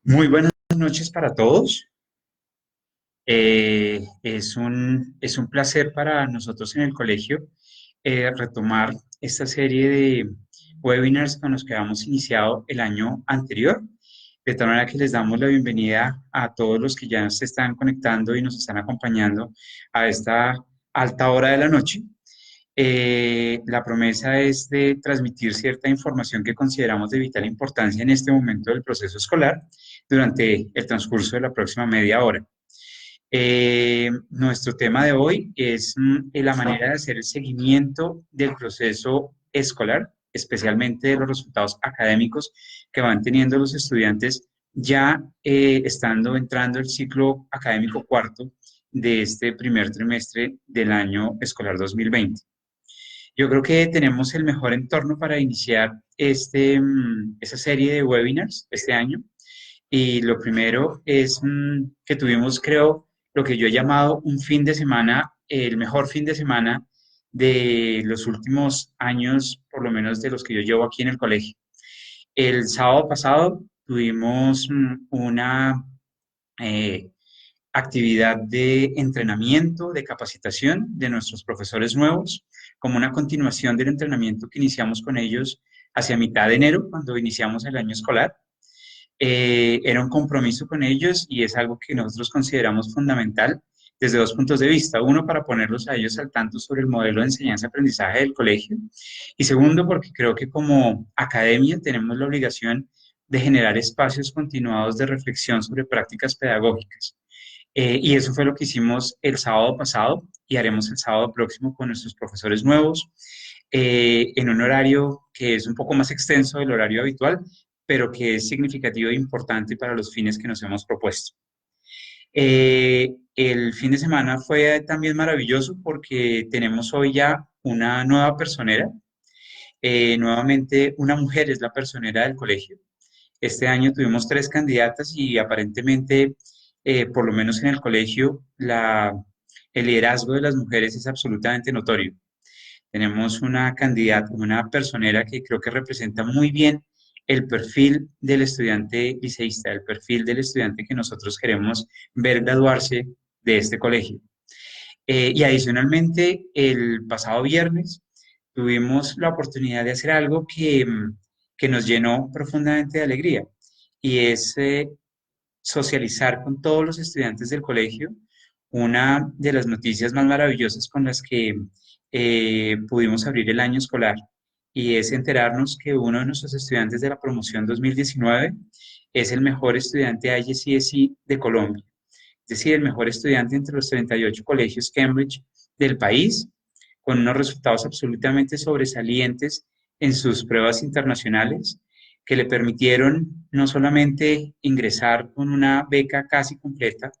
Muy buenas noches para todos. Es un placer para nosotros en el colegio retomar esta serie de webinars con los que habíamos iniciado el año anterior. De tal manera que les damos la bienvenida a todos los que ya se están conectando y nos están acompañando a esta alta hora de la noche. La promesa es de transmitir cierta información que consideramos de vital importancia en este momento del proceso escolar durante el transcurso de la próxima media hora. Nuestro tema de hoy es la manera de hacer el seguimiento del proceso escolar, especialmente de los resultados académicos que van teniendo los estudiantes ya estando entrando el ciclo académico cuarto de este primer trimestre del año escolar 2020. Yo creo que tenemos el mejor entorno para iniciar esa serie de webinars este año. Y lo primero es que tuvimos, creo, lo que yo he llamado un fin de semana, el mejor fin de semana de los últimos años, por lo menos de los que yo llevo aquí en el colegio. El sábado pasado tuvimos una eh, actividad de entrenamiento, de capacitación de nuestros profesores nuevos, como una continuación del entrenamiento que iniciamos con ellos hacia mitad de enero, cuando iniciamos el año escolar. Era un compromiso con ellos y es algo que nosotros consideramos fundamental desde dos puntos de vista. Uno, para ponerlos a ellos al tanto sobre el modelo de enseñanza-aprendizaje del colegio. Y segundo, porque creo que como academia tenemos la obligación de generar espacios continuados de reflexión sobre prácticas pedagógicas. Y eso fue lo que hicimos el sábado pasado y haremos el sábado próximo con nuestros profesores nuevos, en un horario que es un poco más extenso del horario habitual, pero que es significativo e importante para los fines que nos hemos propuesto. El fin de semana fue también maravilloso porque tenemos hoy ya una nueva personera. Nuevamente, una mujer es la personera del colegio. Este año tuvimos tres candidatas y aparentemente, por lo menos en el colegio, el liderazgo de las mujeres es absolutamente notorio. Tenemos una candidata, una personera que creo que representa muy bien el perfil del estudiante liceísta, el perfil del estudiante que nosotros queremos ver graduarse de este colegio. Y adicionalmente, el pasado viernes tuvimos la oportunidad de hacer algo que nos llenó profundamente de alegría y es socializar con todos los estudiantes del colegio una de las noticias más maravillosas con las que pudimos abrir el año escolar y es enterarnos que uno de nuestros estudiantes de la promoción 2019 es el mejor estudiante IGCSE de Colombia, es decir, el mejor estudiante entre los 38 colegios Cambridge del país, con unos resultados absolutamente sobresalientes en sus pruebas internacionales que le permitieron no solamente ingresar con una beca casi completa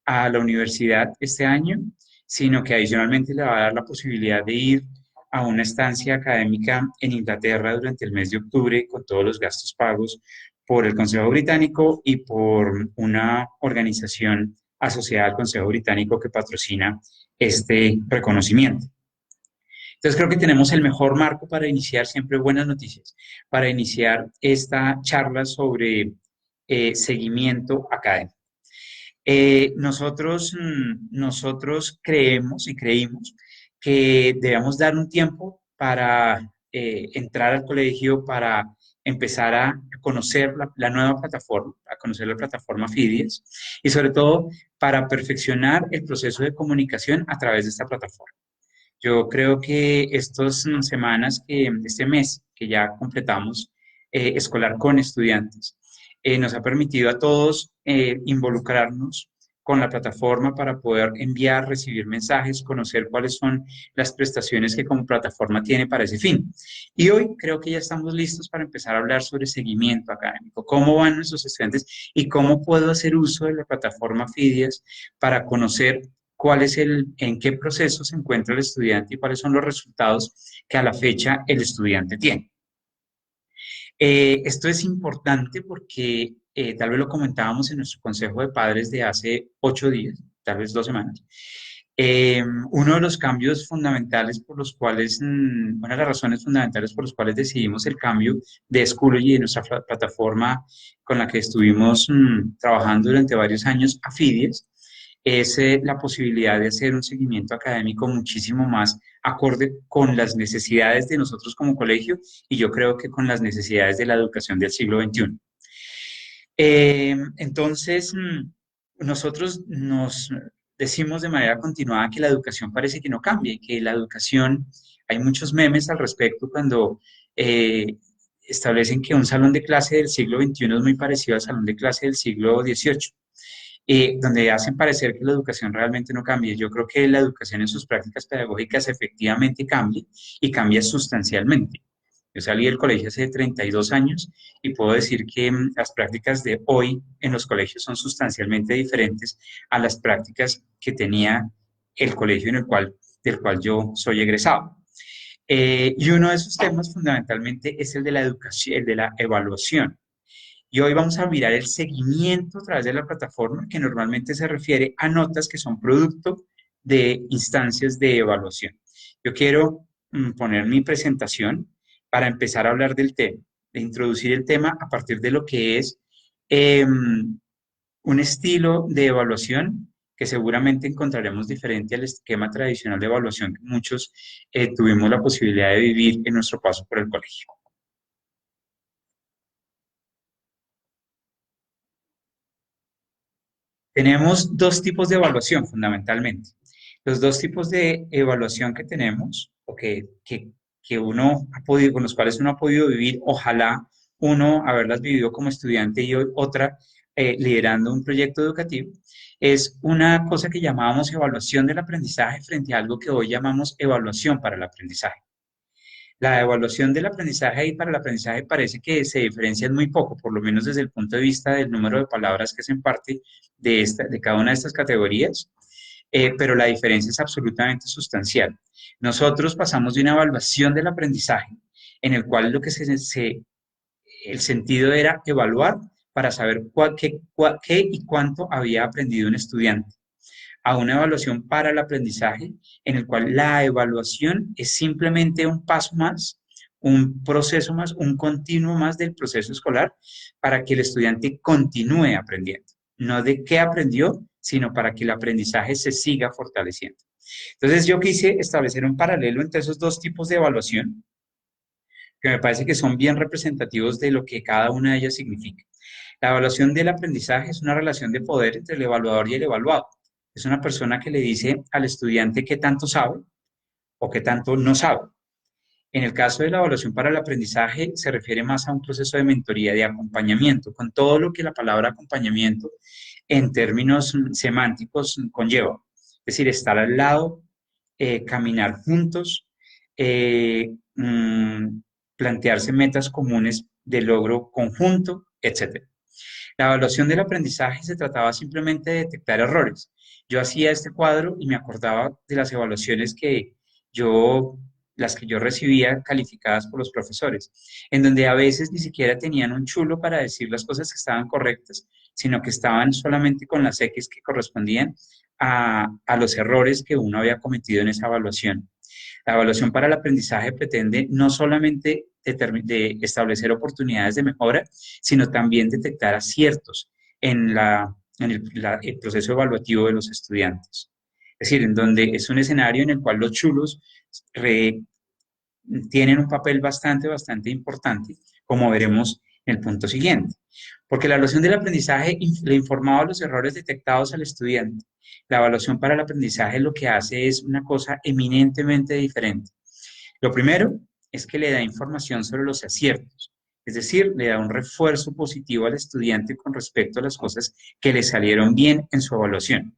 a la universidad este año, sino que adicionalmente le va a dar la posibilidad de ir a una estancia académica en Inglaterra durante el mes de octubre con todos los gastos pagos por el Consejo Británico y por una organización asociada al Consejo Británico que patrocina este reconocimiento. Entonces creo que tenemos el mejor marco para iniciar siempre buenas noticias, para iniciar esta charla sobre seguimiento académico. Nosotros creemos y creímos que debemos dar un tiempo para entrar al colegio, para empezar a conocer la nueva plataforma, a conocer la plataforma Fidias y sobre todo para perfeccionar el proceso de comunicación a través de esta plataforma. Yo creo que estas semanas, este mes que ya completamos escolar con estudiantes, nos ha permitido a todos involucrarnos con la plataforma para poder enviar, recibir mensajes, conocer cuáles son las prestaciones que como plataforma tiene para ese fin. Y hoy creo que ya estamos listos para empezar a hablar sobre seguimiento académico, cómo van nuestros estudiantes y cómo puedo hacer uso de la plataforma Fidias para conocer en qué proceso se encuentra el estudiante y cuáles son los resultados que a la fecha el estudiante tiene. Esto es importante porque tal vez lo comentábamos en nuestro consejo de padres de hace 8 días, tal vez 2 semanas. Uno de los cambios fundamentales por los cuales, una de las razones fundamentales por las cuales decidimos el cambio de Schoology, de nuestra plataforma con la que estuvimos trabajando durante varios años, a Fides, es la posibilidad de hacer un seguimiento académico muchísimo más acorde con las necesidades de nosotros como colegio y yo creo que con las necesidades de la educación del siglo XXI. Entonces, nosotros nos decimos de manera continuada que la educación parece que no cambia y que la educación, hay muchos memes al respecto cuando establecen que un salón de clase del siglo XXI es muy parecido al salón de clase del siglo XVIII, donde hacen parecer que la educación realmente no cambia. Yo creo que la educación en sus prácticas pedagógicas efectivamente cambia y cambia sustancialmente. Yo salí del colegio hace 32 años y puedo decir que las prácticas de hoy en los colegios son sustancialmente diferentes a las prácticas que tenía el colegio del cual yo soy egresado. Y uno de esos temas fundamentalmente es el de la educación, el de la evaluación. Y hoy vamos a mirar el seguimiento a través de la plataforma, que normalmente se refiere a notas que son producto de instancias de evaluación. Yo quiero poner mi presentación para empezar a hablar del tema, de introducir el tema a partir de lo que es un estilo de evaluación que seguramente encontraremos diferente al esquema tradicional de evaluación que muchos tuvimos la posibilidad de vivir en nuestro paso por el colegio. Tenemos dos tipos de evaluación fundamentalmente. Los dos tipos de evaluación que tenemos, o que uno ha podido, con los cuales uno ha podido vivir, ojalá uno haberlas vivido como estudiante y otra liderando un proyecto educativo, es una cosa que llamábamos evaluación del aprendizaje frente a algo que hoy llamamos evaluación para el aprendizaje. La evaluación del aprendizaje y para el aprendizaje parece que se diferencian muy poco, por lo menos desde el punto de vista del número de palabras que hacen parte de cada una de estas categorías, pero la diferencia es absolutamente sustancial. Nosotros pasamos de una evaluación del aprendizaje en el cual lo que el sentido era evaluar para saber qué y cuánto había aprendido un estudiante a una evaluación para el aprendizaje, en el cual la evaluación es simplemente un paso más, un proceso más, un continuo más del proceso escolar para que el estudiante continúe aprendiendo. No de qué aprendió, sino para que el aprendizaje se siga fortaleciendo. Entonces yo quise establecer un paralelo entre esos dos tipos de evaluación, que me parece que son bien representativos de lo que cada una de ellas significa. La evaluación del aprendizaje es una relación de poder entre el evaluador y el evaluado. Es una persona que le dice al estudiante qué tanto sabe o qué tanto no sabe. En el caso de la evaluación para el aprendizaje, se refiere más a un proceso de mentoría, de acompañamiento, con todo lo que la palabra acompañamiento en términos semánticos conlleva. Es decir, estar al lado, caminar juntos, plantearse metas comunes de logro conjunto, etc. La evaluación del aprendizaje se trataba simplemente de detectar errores. Yo hacía este cuadro y me acordaba de las evaluaciones yo, las que yo recibía calificadas por los profesores, en donde a veces ni siquiera tenían un chulo para decir las cosas que estaban correctas, sino que estaban solamente con las X que correspondían a los errores que uno había cometido en esa evaluación. La evaluación para el aprendizaje pretende no solamente de establecer oportunidades de mejora, sino también detectar aciertos en el proceso evaluativo de los estudiantes. Es decir, en donde es un escenario en el cual los chulos tienen un papel bastante importante, como veremos en el punto siguiente. Porque la evaluación del aprendizaje le informaba los errores detectados al estudiante. La evaluación para el aprendizaje lo que hace es una cosa eminentemente diferente. Lo primero es que le da información sobre los aciertos, es decir, le da un refuerzo positivo al estudiante con respecto a las cosas que le salieron bien en su evaluación.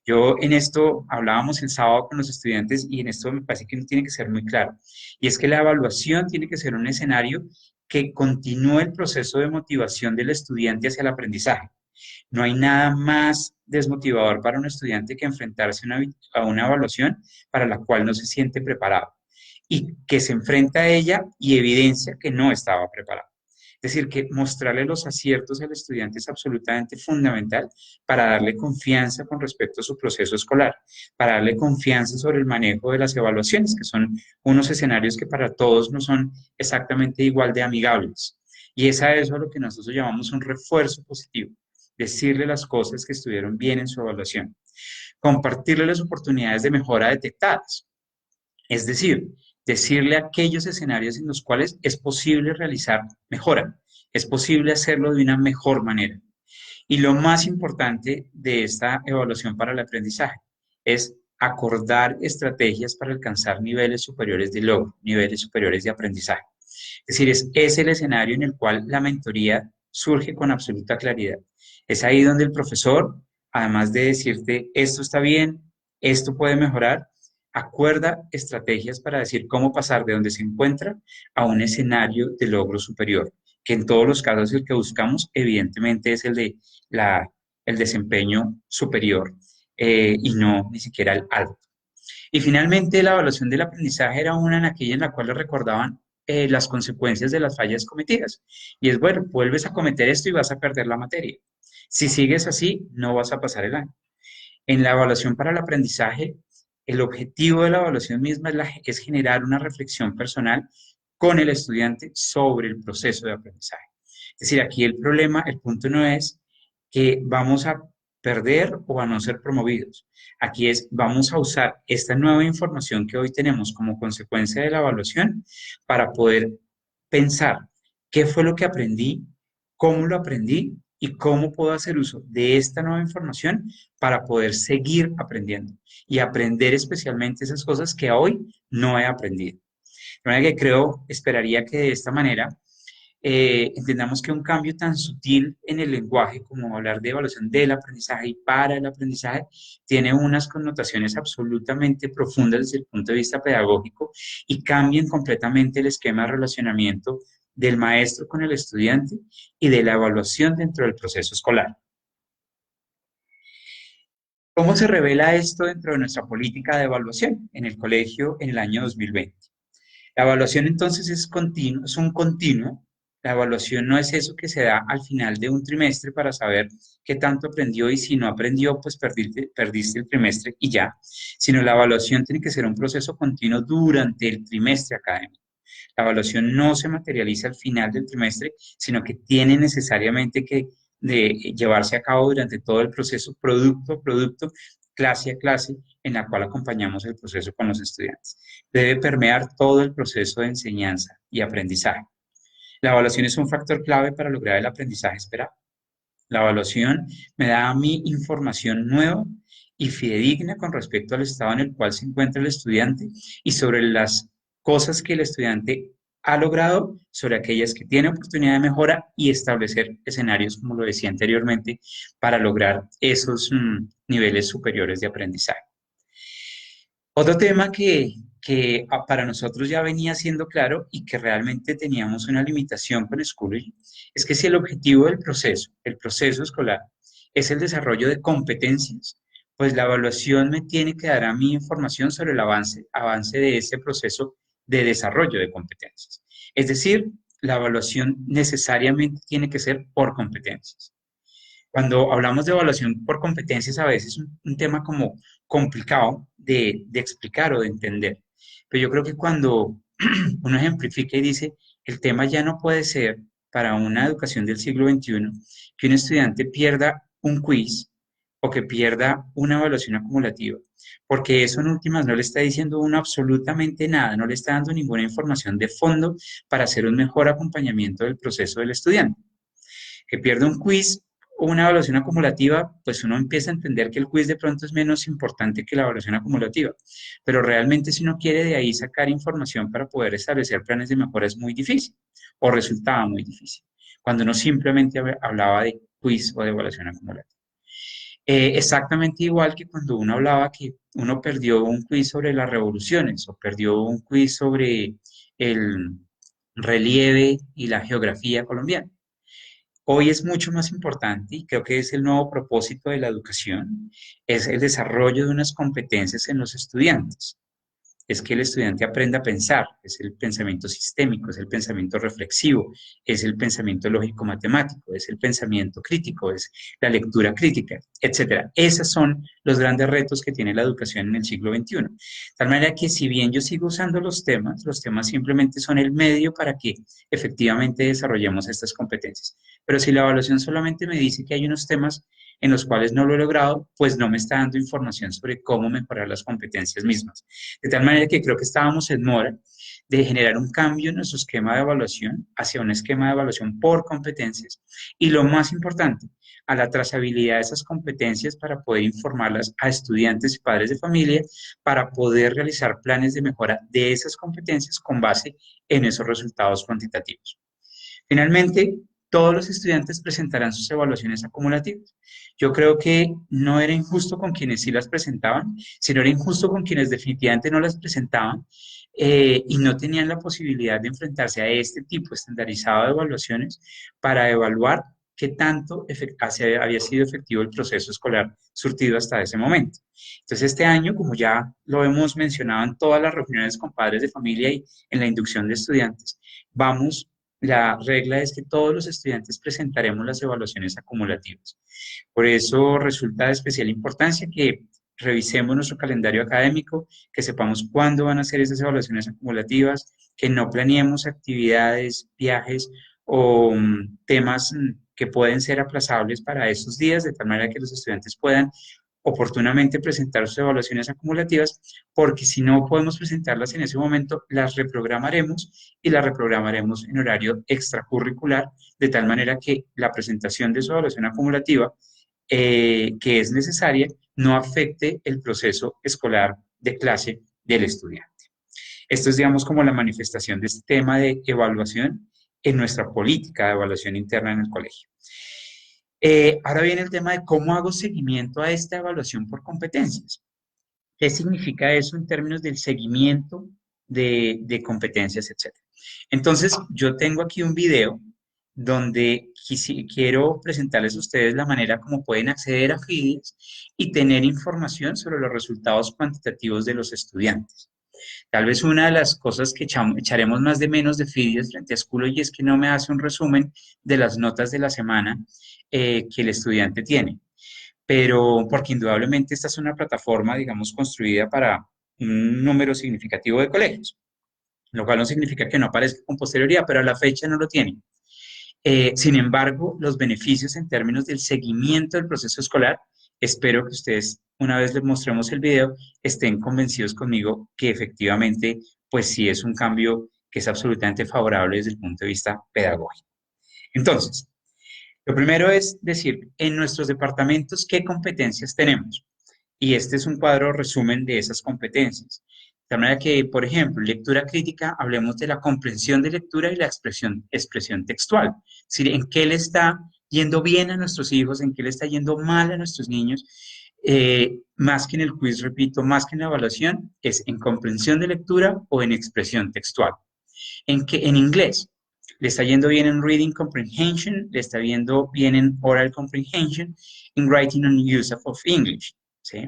Yo en esto hablábamos el sábado con los estudiantes y en esto me parece que tiene que ser muy claro. Y es que la evaluación tiene que ser un escenario que continúe el proceso de motivación del estudiante hacia el aprendizaje. No hay nada más desmotivador para un estudiante que enfrentarse a una evaluación para la cual no se siente preparado y que se enfrenta a ella y evidencia que no estaba preparado. Es decir, que mostrarle los aciertos al estudiante es absolutamente fundamental para darle confianza con respecto a su proceso escolar, para darle confianza sobre el manejo de las evaluaciones, que son unos escenarios que para todos no son exactamente igual de amigables. Y es a eso lo que nosotros llamamos un refuerzo positivo, decirle las cosas que estuvieron bien en su evaluación, compartirle las oportunidades de mejora detectadas. Es decir, decirle aquellos escenarios en los cuales es posible realizar mejora, es posible hacerlo de una mejor manera. Y lo más importante de esta evaluación para el aprendizaje es acordar estrategias para alcanzar niveles superiores de logro, niveles superiores de aprendizaje. Es decir, es el escenario en el cual la mentoría surge con absoluta claridad. Es ahí donde el profesor, además de decirte esto está bien, esto puede mejorar, acuerda estrategias para decir cómo pasar de donde se encuentra a un escenario de logro superior, que en todos los casos el que buscamos evidentemente es el de el desempeño superior y no ni siquiera el alto. Y finalmente, la evaluación del aprendizaje era una en aquella en la cual le recordaban las consecuencias de las fallas cometidas. Y es, bueno, vuelves a cometer esto y vas a perder la materia. Si sigues así, no vas a pasar el año. En la evaluación para el aprendizaje, el objetivo de la evaluación misma es generar una reflexión personal con el estudiante sobre el proceso de aprendizaje. Es decir, aquí el problema, el punto no es que vamos a perder o a no ser promovidos. Aquí es, vamos a usar esta nueva información que hoy tenemos como consecuencia de la evaluación para poder pensar qué fue lo que aprendí, cómo lo aprendí y cómo puedo hacer uso de esta nueva información para poder seguir aprendiendo y aprender especialmente esas cosas que hoy no he aprendido. De manera que creo, esperaría que de esta manera entendamos que un cambio tan sutil en el lenguaje como hablar de evaluación del aprendizaje y para el aprendizaje tiene unas connotaciones absolutamente profundas desde el punto de vista pedagógico y cambian completamente el esquema de relacionamiento del maestro con el estudiante y de la evaluación dentro del proceso escolar. ¿Cómo se revela esto dentro de nuestra política de evaluación en el colegio en el año 2020? La evaluación entonces es continuo, es un continuo. La evaluación no es eso que se da al final de un trimestre para saber qué tanto aprendió y si no aprendió, pues perdiste el trimestre y ya, sino la evaluación tiene que ser un proceso continuo durante el trimestre académico. La evaluación no se materializa al final del trimestre, sino que tiene necesariamente que llevarse a cabo durante todo el proceso, producto a producto, clase a clase, en la cual acompañamos el proceso con los estudiantes. Debe permear todo el proceso de enseñanza y aprendizaje. La evaluación es un factor clave para lograr el aprendizaje esperado. La evaluación me da a mí información nueva y fidedigna con respecto al estado en el cual se encuentra el estudiante y sobre las cosas que el estudiante ha logrado, sobre aquellas que tiene oportunidad de mejora y establecer escenarios, como lo decía anteriormente, para lograr esos niveles superiores de aprendizaje. Otro tema que para nosotros ya venía siendo claro y que realmente teníamos una limitación con Schoology es que si el objetivo del proceso, el proceso escolar, es el desarrollo de competencias, pues la evaluación me tiene que dar a mí información sobre el avance de ese proceso de desarrollo de competencias. Es decir, la evaluación necesariamente tiene que ser por competencias. Cuando hablamos de evaluación por competencias, a veces es un tema como complicado de explicar o de entender. Pero yo creo que cuando uno ejemplifica y dice, el tema ya no puede ser para una educación del siglo XXI que un estudiante pierda un quiz o que pierda una evaluación acumulativa, porque eso en últimas no le está diciendo uno absolutamente nada, no le está dando ninguna información de fondo para hacer un mejor acompañamiento del proceso del estudiante. Que pierde un quiz o una evaluación acumulativa, pues uno empieza a entender que el quiz de pronto es menos importante que la evaluación acumulativa. Pero realmente si uno quiere de ahí sacar información para poder establecer planes de mejora es muy difícil o resultaba muy difícil, cuando uno simplemente hablaba de quiz o de evaluación acumulativa. Exactamente igual que cuando uno hablaba que uno perdió un quiz sobre las revoluciones o perdió un quiz sobre el relieve y la geografía colombiana. Hoy es mucho más importante y creo que es el nuevo propósito de la educación, es el desarrollo de unas competencias en los estudiantes. es que el estudiante aprenda a pensar, es el pensamiento sistémico, es el pensamiento reflexivo, es el pensamiento lógico-matemático, es el pensamiento crítico, es la lectura crítica, etcétera. Esos son los grandes retos que tiene la educación en el siglo XXI. De tal manera que si bien yo sigo usando los temas simplemente son el medio para que efectivamente desarrollemos estas competencias. Pero si la evaluación solamente me dice que hay unos temas en los cuales no lo he logrado, pues no me está dando información sobre cómo mejorar las competencias mismas. De tal manera que creo que estábamos en mora de generar un cambio en nuestro esquema de evaluación hacia un esquema de evaluación por competencias y lo más importante, a la trazabilidad de esas competencias para poder informarlas a estudiantes y padres de familia para poder realizar planes de mejora de esas competencias con base en esos resultados cuantitativos. Finalmente, todos los estudiantes presentarán sus evaluaciones acumulativas. Yo creo que no era injusto con quienes sí las presentaban, sino era injusto con quienes definitivamente no las presentaban y no tenían la posibilidad de enfrentarse a este tipo estandarizado de evaluaciones para evaluar qué tanto había sido efectivo el proceso escolar surtido hasta ese momento. Entonces, este año, como ya lo hemos mencionado en todas las reuniones con padres de familia y en la inducción de estudiantes, la regla es que todos los estudiantes presentaremos las evaluaciones acumulativas. Por eso resulta de especial importancia que revisemos nuestro calendario académico, que sepamos cuándo van a ser esas evaluaciones acumulativas, que no planeemos actividades, viajes o temas que pueden ser aplazables para esos días, de tal manera que los estudiantes puedan oportunamente presentar sus evaluaciones acumulativas, porque si no podemos presentarlas en ese momento, las reprogramaremos y las reprogramaremos en horario extracurricular, de tal manera que la presentación de su evaluación acumulativa, que es necesaria, no afecte el proceso escolar de clase del estudiante. Esto es, digamos, como la manifestación de este tema de evaluación en nuestra política de evaluación interna en el colegio. Ahora viene el tema de cómo hago seguimiento a esta evaluación por competencias. ¿Qué significa eso en términos del seguimiento de competencias, etcétera? Entonces, yo tengo aquí un video donde quiero presentarles a ustedes la manera como pueden acceder a FIDIES y tener información sobre los resultados cuantitativos de los estudiantes. Tal vez una de las cosas que echaremos más de menos de FIDIES frente a Schoology es que no me hace un resumen de las notas de la semana que el estudiante tiene. Pero porque indudablemente esta es una plataforma, digamos, construida para un número significativo de colegios, lo cual no significa que no aparezca con posterioridad, pero a la fecha no lo tiene. Sin embargo, los beneficios en términos del seguimiento del proceso escolar, espero que ustedes, una vez les mostremos el video, estén convencidos conmigo que efectivamente, pues sí es un cambio que es absolutamente favorable desde el punto de vista pedagógico. Entonces, lo primero es decir, en nuestros departamentos, ¿qué competencias tenemos? Y este es un cuadro resumen de esas competencias. De manera que, por ejemplo, en lectura crítica, hablemos de la comprensión de lectura y la expresión textual. Es decir, en qué le está yendo bien a nuestros hijos, en qué le está yendo mal a nuestros niños. Más que en el quiz, repito, más que en la evaluación, es en comprensión de lectura o en expresión textual. En inglés, le está yendo bien en reading comprehension, le está yendo bien en oral comprehension, en writing and use of English. ¿Sí?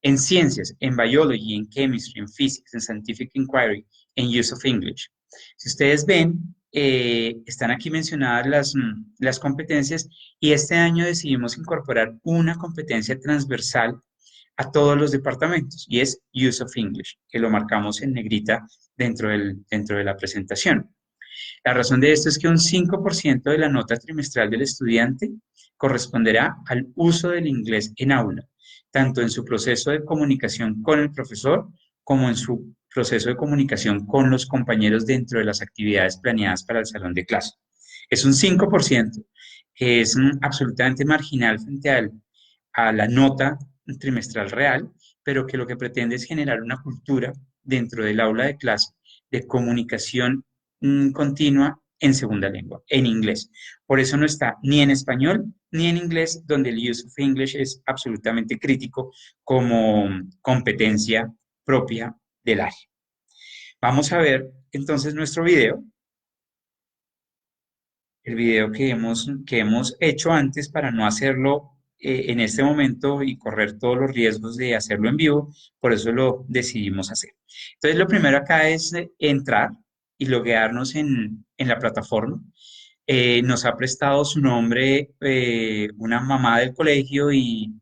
En ciencias, en biology, en chemistry, en physics, en scientific inquiry, en use of English. Si ustedes ven, están aquí mencionadas las competencias y este año decidimos incorporar una competencia transversal a todos los departamentos y es use of English, que lo marcamos en negrita dentro de la presentación. La razón de esto es que un 5% de la nota trimestral del estudiante corresponderá al uso del inglés en aula, tanto en su proceso de comunicación con el profesor como en su proceso de comunicación con los compañeros dentro de las actividades planeadas para el salón de clase. Es un 5% que es absolutamente marginal frente a la nota trimestral real, pero que lo que pretende es generar una cultura dentro del aula de clase de comunicación continua en segunda lengua, en inglés. Por eso no está ni en español ni en inglés, donde el use of English es absolutamente crítico como competencia propia del área. Vamos a ver entonces nuestro video, el video que hemos hecho antes para no hacerlo en este momento y correr todos los riesgos de hacerlo en vivo, por eso lo decidimos hacer. Entonces, lo primero acá es entrar y loguearnos en la plataforma. Nos ha prestado su nombre una mamá del colegio y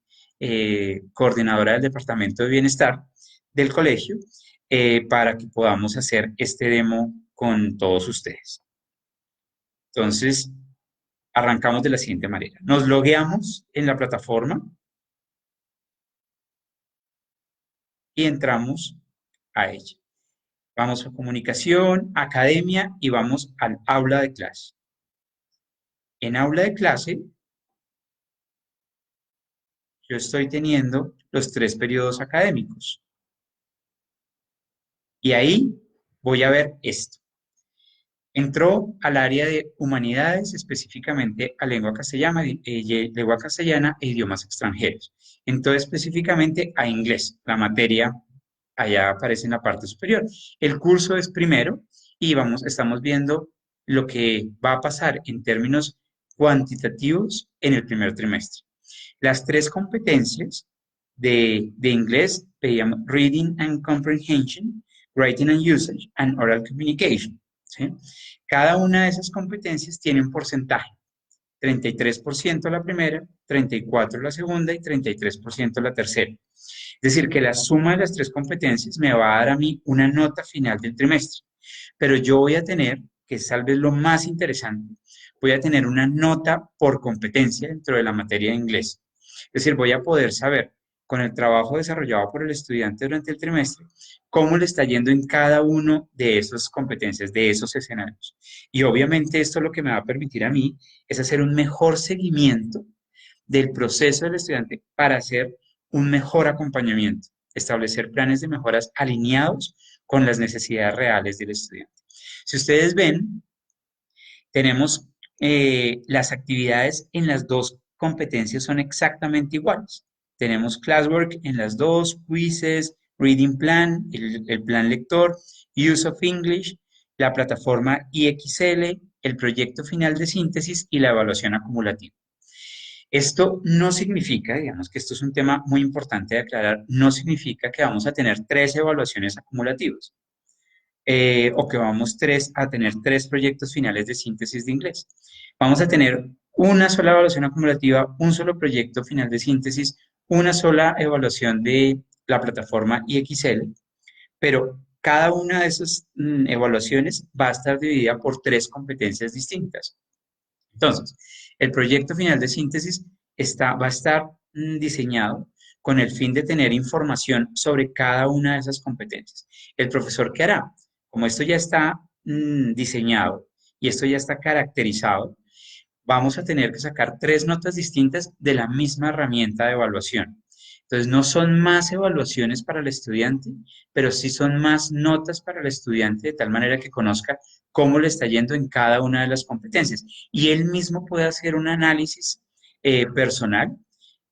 coordinadora del Departamento de Bienestar del colegio para que podamos hacer este demo con todos ustedes. Entonces, arrancamos de la siguiente manera. Nos logueamos en la plataforma y entramos a ella. Vamos a comunicación, academia y vamos al aula de clase. En aula de clase, yo estoy teniendo los 3 periodos académicos. Y ahí voy a ver esto. Entró al área de humanidades, específicamente a lengua castellana e idiomas extranjeros. Entró específicamente a inglés, la materia allá aparece en la parte superior. El curso es primero y estamos viendo lo que va a pasar en términos cuantitativos en el primer trimestre. Las 3 competencias de inglés veíamos Reading and Comprehension, Writing and Usage, and Oral Communication. ¿Sí? Cada una de esas competencias tiene un porcentaje. 33% la primera, 34% la segunda y 33% la tercera. Es decir, que la suma de las 3 competencias me va a dar a mí una nota final del trimestre. Pero yo voy a tener, que es tal vez lo más interesante, voy a tener una nota por competencia dentro de la materia de inglés. Es decir, voy a poder saber con el trabajo desarrollado por el estudiante durante el trimestre, cómo le está yendo en cada uno de esas competencias, de esos escenarios. Y obviamente esto lo que me va a permitir a mí es hacer un mejor seguimiento del proceso del estudiante para hacer un mejor acompañamiento, establecer planes de mejoras alineados con las necesidades reales del estudiante. Si ustedes ven, tenemos las actividades en las 2 competencias son exactamente iguales. Tenemos classwork en las 2, quizzes, reading plan, el plan lector, use of English, la plataforma IXL, el proyecto final de síntesis y la evaluación acumulativa. Esto no significa, digamos que esto es un tema muy importante de aclarar, no significa que vamos a tener 3 evaluaciones acumulativas o que vamos a tener 3 proyectos finales de síntesis de inglés. Vamos a tener una sola evaluación acumulativa, un solo proyecto final de síntesis, una sola evaluación de la plataforma IXL, pero cada una de esas evaluaciones va a estar dividida por 3 competencias distintas. Entonces, el proyecto final de síntesis va a estar diseñado con el fin de tener información sobre cada una de esas competencias. ¿El profesor qué hará? Como esto ya está diseñado y esto ya está caracterizado, vamos a tener que sacar 3 notas distintas de la misma herramienta de evaluación. Entonces, no son más evaluaciones para el estudiante, pero sí son más notas para el estudiante de tal manera que conozca cómo le está yendo en cada una de las competencias. Y él mismo puede hacer un análisis personal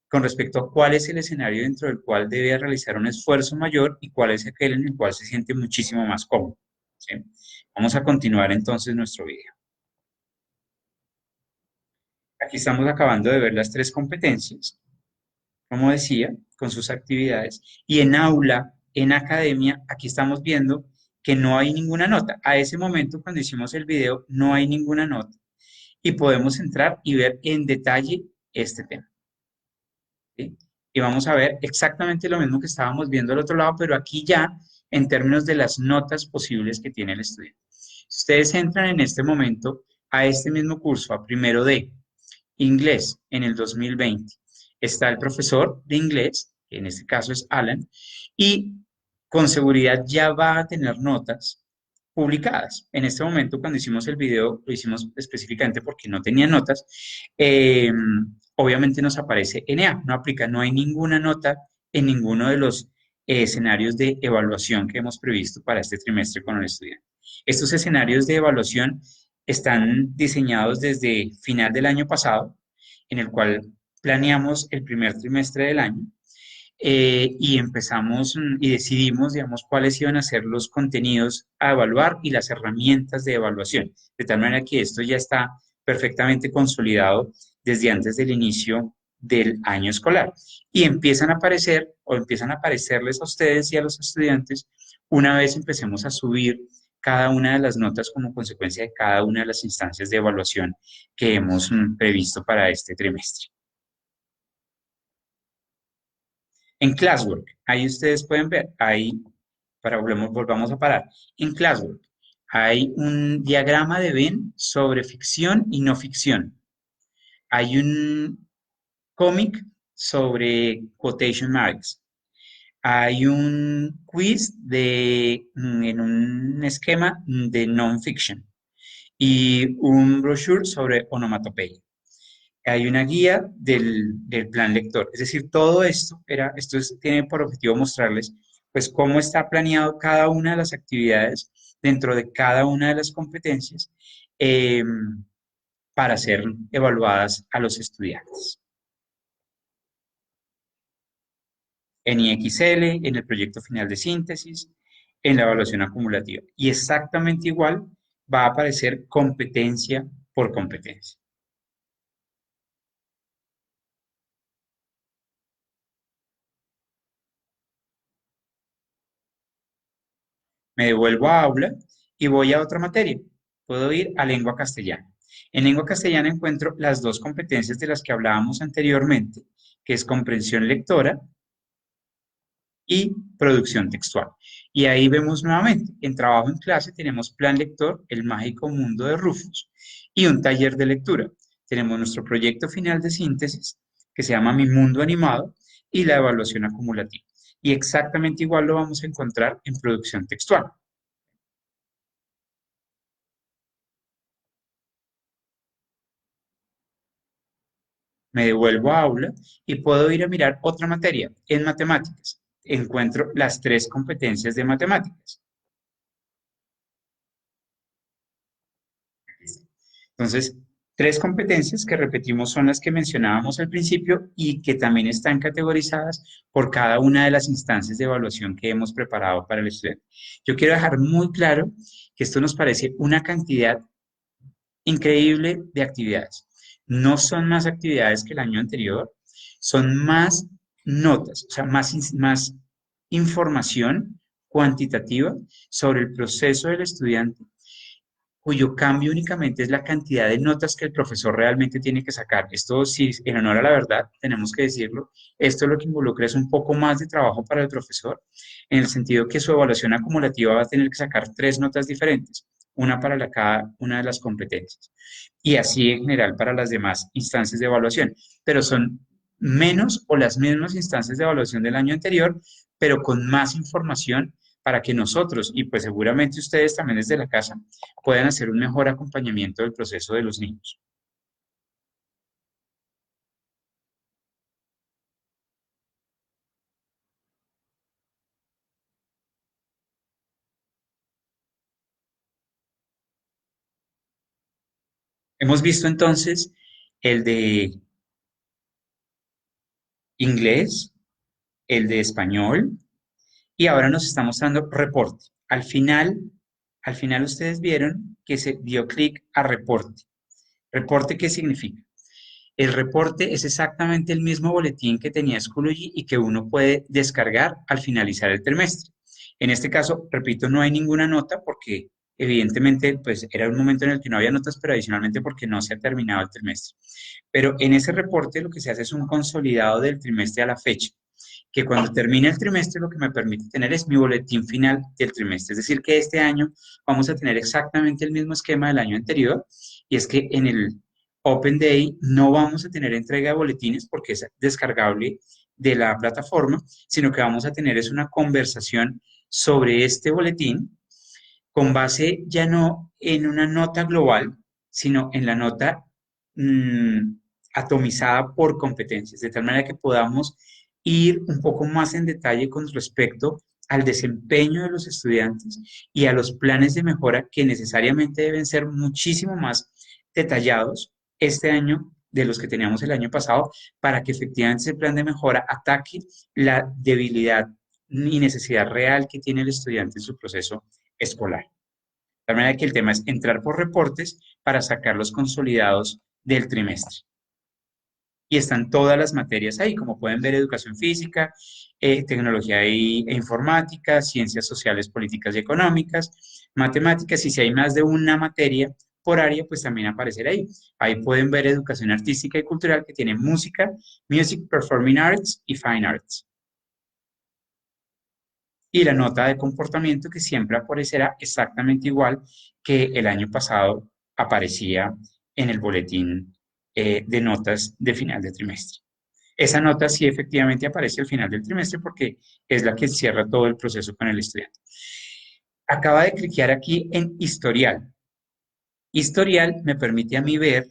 con respecto a cuál es el escenario dentro del cual debe realizar un esfuerzo mayor y cuál es aquel en el cual se siente muchísimo más cómodo. ¿Sí? Vamos a continuar entonces nuestro video. Aquí estamos acabando de ver las 3 competencias, como decía, con sus actividades. Y en aula, en academia, aquí estamos viendo que no hay ninguna nota. A ese momento, cuando hicimos el video, no hay ninguna nota. Y podemos entrar y ver en detalle este tema. ¿Sí? Y vamos a ver exactamente lo mismo que estábamos viendo al otro lado, pero aquí ya en términos de las notas posibles que tiene el estudiante. Si ustedes entran en este momento a este mismo curso, a primero de inglés en el 2020, está el profesor de inglés, que en este caso es Alan, y con seguridad ya va a tener notas publicadas. En este momento, cuando hicimos el video, lo hicimos específicamente porque no tenía notas. Obviamente nos aparece NA, no aplica, no hay ninguna nota en ninguno de los escenarios de evaluación que hemos previsto para este trimestre con el estudiante. Estos escenarios de evaluación están diseñados desde final del año pasado, en el cual planeamos el primer trimestre del año y empezamos y decidimos, digamos, cuáles iban a ser los contenidos a evaluar y las herramientas de evaluación, de tal manera que esto ya está perfectamente consolidado desde antes del inicio del año escolar. Y empiezan a aparecer o empiezan a aparecerles a ustedes y a los estudiantes una vez empecemos a subir cada una de las notas como consecuencia de cada una de las instancias de evaluación que hemos previsto para este trimestre. En Classwork, ahí ustedes pueden ver, ahí, volvamos a parar. En Classwork hay un diagrama de Venn sobre ficción y no ficción. Hay un cómic sobre quotation marks. Hay un quiz en un esquema de non-fiction y un brochure sobre onomatopeya. Hay una guía del plan lector. Es decir, todo tiene por objetivo mostrarles pues cómo está planeado cada una de las actividades dentro de cada una de las competencias eh, para ser evaluadas a los estudiantes. En IXL, en el proyecto final de síntesis, en la evaluación acumulativa. Y exactamente igual va a aparecer competencia por competencia. Me devuelvo a aula y voy a otra materia. Puedo ir a lengua castellana. En lengua castellana encuentro las dos competencias de las que hablábamos anteriormente, que es comprensión lectora y producción textual. Y ahí vemos nuevamente, en trabajo en clase tenemos plan lector, el mágico mundo de Rufus, y un taller de lectura. Tenemos nuestro proyecto final de síntesis, que se llama Mi Mundo Animado, y la evaluación acumulativa. Y exactamente igual lo vamos a encontrar en producción textual. Me devuelvo a aula y puedo ir a mirar otra materia en matemáticas. Encuentro las tres competencias de matemáticas. Entonces, tres competencias que repetimos son las que mencionábamos al principio y que también están categorizadas por cada una de las instancias de evaluación que hemos preparado para el estudiante. Yo quiero dejar muy claro que esto nos parece una cantidad increíble de actividades. No son más actividades que el año anterior, son más notas, o sea, más información cuantitativa sobre el proceso del estudiante cuyo cambio únicamente es la cantidad de notas que el profesor realmente tiene que sacar. Esto, sí, en honor a la verdad, tenemos que decirlo, esto lo que involucra es un poco más de trabajo para el profesor, en el sentido que su evaluación acumulativa va a tener que sacar tres notas diferentes, una para cada una de las competencias, y así en general para las demás instancias de evaluación, pero son menos o las mismas instancias de evaluación del año anterior, pero con más información para que nosotros y pues seguramente ustedes también desde la casa puedan hacer un mejor acompañamiento del proceso de los niños. Hemos visto entonces el de inglés, el de español y ahora nos está mostrando reporte. Al final ustedes vieron que se dio clic a reporte. ¿Reporte qué significa? El reporte es exactamente el mismo boletín que tenía Schoology y que uno puede descargar al finalizar el trimestre. En este caso, repito, no hay ninguna nota porque evidentemente pues era un momento en el que no había notas, pero adicionalmente porque no se ha terminado el trimestre. Pero en ese reporte lo que se hace es un consolidado del trimestre a la fecha, que cuando termine el trimestre lo que me permite tener es mi boletín final del trimestre. Es decir, que este año vamos a tener exactamente el mismo esquema del año anterior y es que en el Open Day no vamos a tener entrega de boletines porque es descargable de la plataforma, sino que vamos a tener es una conversación sobre este boletín con base ya no en una nota global, sino en la nota mm, atomizada por competencias, de tal manera que podamos ir un poco más en detalle con respecto al desempeño de los estudiantes y a los planes de mejora que necesariamente deben ser muchísimo más detallados este año de los que teníamos el año pasado para que efectivamente ese plan de mejora ataque la debilidad y necesidad real que tiene el estudiante en su proceso escolar. De manera que el tema es entrar por reportes para sacar los consolidados del trimestre. y están todas las materias ahí, como pueden ver, educación física, tecnología e informática, ciencias sociales, políticas y económicas, matemáticas, y si hay más de una materia por área, pues también aparecerá ahí. Ahí pueden ver educación artística y cultural que tiene música, music, performing arts y fine arts. Y la nota de comportamiento que siempre aparecerá exactamente igual que el año pasado aparecía en el boletín de notas de final de trimestre. Esa nota sí efectivamente aparece al final del trimestre porque es la que cierra todo el proceso con el estudiante. Acaba de cliquear aquí en historial. Historial me permite a mí ver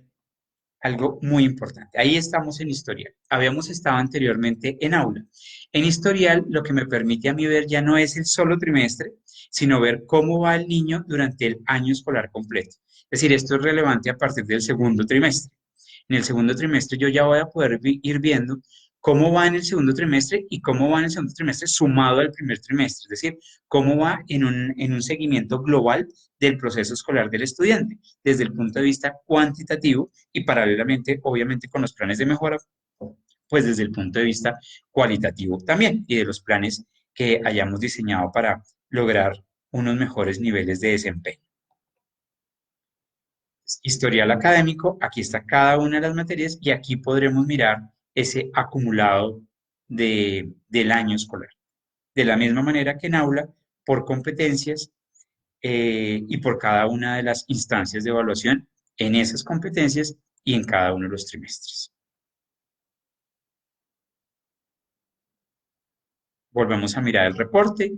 algo muy importante. Ahí estamos en historial. Habíamos estado anteriormente en aula. En historial, lo que me permite a mí ver ya no es el solo trimestre, sino ver cómo va el niño durante el año escolar completo. Es decir, esto es relevante a partir del segundo trimestre. En el segundo trimestre yo ya voy a poder ir viendo cómo va en el segundo trimestre y cómo va en el segundo trimestre sumado al primer trimestre, es decir, cómo va en un seguimiento global del proceso escolar del estudiante, desde el punto de vista cuantitativo y paralelamente, obviamente, con los planes de mejora, pues desde el punto de vista cualitativo también y de los planes que hayamos diseñado para lograr unos mejores niveles de desempeño. Historial académico, aquí está cada una de las materias y aquí podremos mirar ese acumulado del año escolar. De la misma manera que en aula, por competencias y por cada una de las instancias de evaluación en esas competencias y en cada uno de los trimestres. Volvemos a mirar el reporte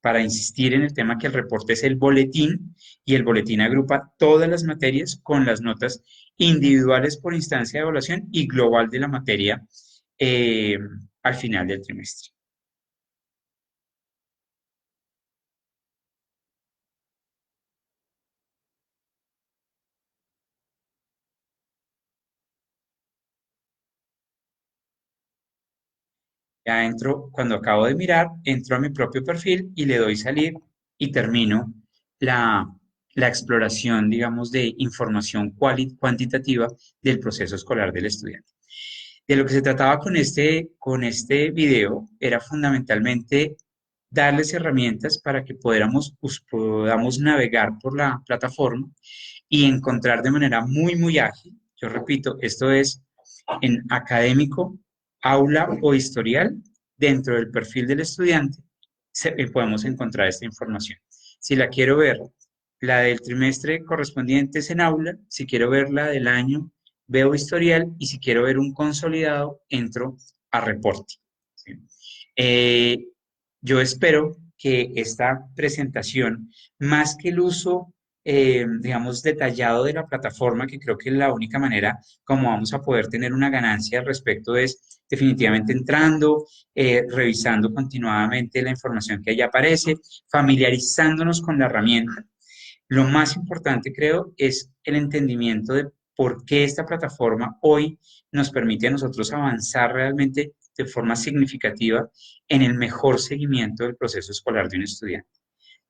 para insistir en el tema que el reporte es el boletín y el boletín agrupa todas las materias con las notas individuales por instancia de evaluación y global de la materia eh, al final del trimestre. Ya entro, cuando acabo de mirar, entro a mi propio perfil y le doy salir y termino la, la exploración, digamos, de información cuantitativa del proceso escolar del estudiante. De lo que se trataba con este video era fundamentalmente darles herramientas para que podamos navegar por la plataforma y encontrar de manera muy ágil. Yo repito, esto es en académico, aula o historial, dentro del perfil del estudiante, podemos encontrar esta información. Si la quiero ver, la del trimestre correspondiente es en aula, si quiero ver la del año, veo historial y si quiero ver un consolidado, entro a reporte. ¿Sí? Eh, yo espero que esta presentación, más que el uso, digamos, detallado de la plataforma, que creo que es la única manera como vamos a poder tener una ganancia al respecto, es definitivamente entrando, revisando continuadamente la información que allá aparece, familiarizándonos con la herramienta. Lo más importante, creo, es el entendimiento de por qué esta plataforma hoy nos permite a nosotros avanzar realmente de forma significativa en el mejor seguimiento del proceso escolar de un estudiante.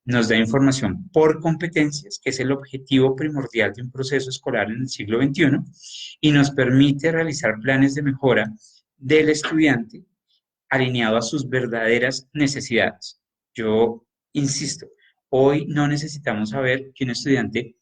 Nos da información por competencias, que es el objetivo primordial de un proceso escolar en el siglo XXI, y nos permite realizar planes de mejora del estudiante alineado a sus verdaderas necesidades. Yo insisto, hoy no necesitamos saber que un estudiante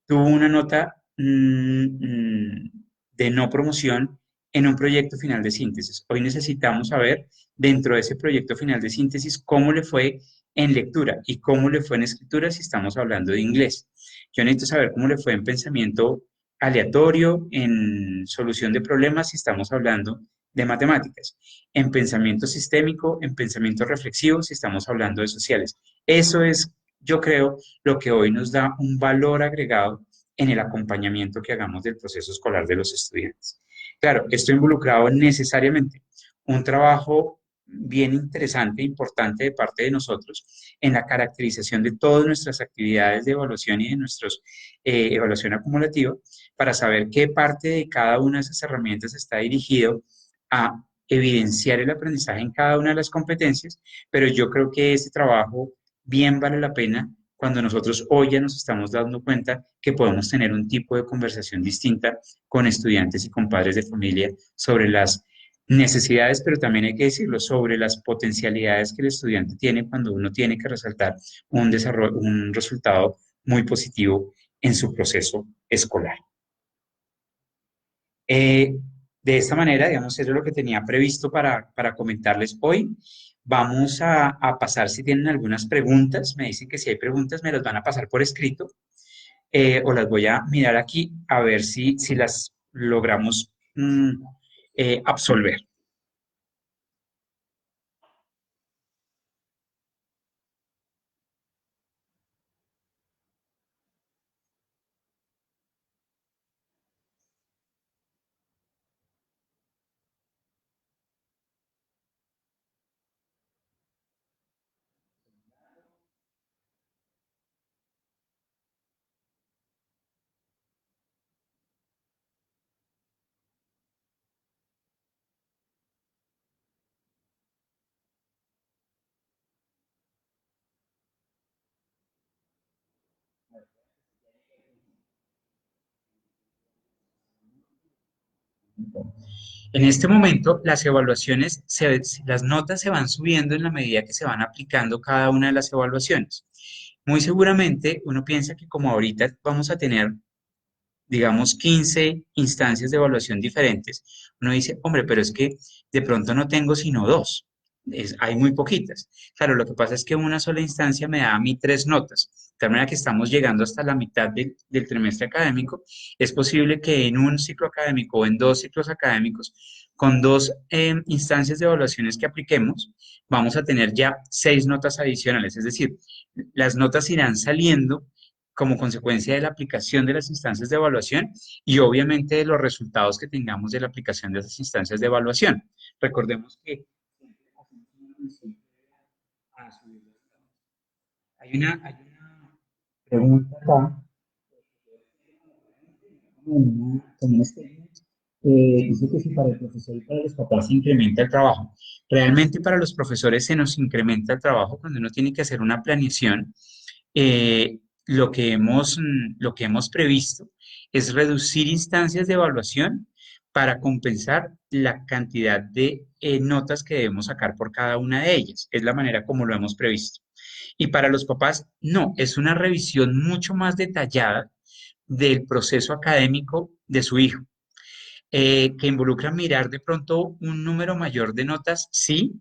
tuvo una nota de no promoción en un proyecto final de síntesis. Hoy necesitamos saber dentro de ese proyecto final de síntesis cómo le fue en lectura y cómo le fue en escritura si estamos hablando de inglés. Yo necesito saber cómo le fue en pensamiento aleatorio, en solución de problemas si estamos hablando de matemáticas, en pensamiento sistémico, en pensamiento reflexivo si estamos hablando de sociales. Eso es, yo creo, lo que hoy nos da un valor agregado en el acompañamiento que hagamos del proceso escolar de los estudiantes. Claro, esto involucrado necesariamente un trabajo bien interesante e importante de parte de nosotros en la caracterización de todas nuestras actividades de evaluación y de nuestros evaluación acumulativa para saber qué parte de cada una de esas herramientas está dirigido a evidenciar el aprendizaje en cada una de las competencias, pero yo creo que ese trabajo bien vale la pena cuando nosotros hoy ya nos estamos dando cuenta que podemos tener un tipo de conversación distinta con estudiantes y con padres de familia sobre las necesidades, pero también hay que decirlo, sobre las potencialidades que el estudiante tiene cuando uno tiene que resaltar un desarrollo, un resultado muy positivo en su proceso escolar. Eh, de esta manera, digamos, eso es lo que tenía previsto para comentarles hoy. Vamos a pasar si tienen algunas preguntas. Me dicen que si hay preguntas me las van a pasar por escrito o las voy a mirar aquí a ver si las logramos absolver. En este momento, las evaluaciones, las notas se van subiendo en la medida que se van aplicando cada una de las evaluaciones. Muy seguramente uno piensa que como ahorita vamos a tener digamos, 15 instancias de evaluación diferentes, uno dice, hombre, pero es que de pronto no tengo sino dos. Hay muy poquitas. Claro, lo que pasa es que una sola instancia me da a mí tres notas. De tal manera que estamos llegando hasta la mitad del trimestre académico. Es posible que en un ciclo académico o en dos ciclos académicos, con dos instancias de evaluaciones que apliquemos, vamos a tener ya seis notas adicionales. Es decir, las notas irán saliendo como consecuencia de la aplicación de las instancias de evaluación y obviamente de los resultados que tengamos de la aplicación de esas instancias de evaluación. Recordemos que hay una pregunta acá, como una statement, dice que si para el profesor y para los papás se incrementa el trabajo. Realmente para los profesores se nos incrementa el trabajo cuando uno tiene que hacer una planeación. Lo que hemos previsto es reducir instancias de evaluación para compensar la cantidad de notas que debemos sacar por cada una de ellas. Es la manera como lo hemos previsto. Y para los papás, no, es una revisión mucho más detallada del proceso académico de su hijo, que involucra mirar de pronto un número mayor de notas, sí,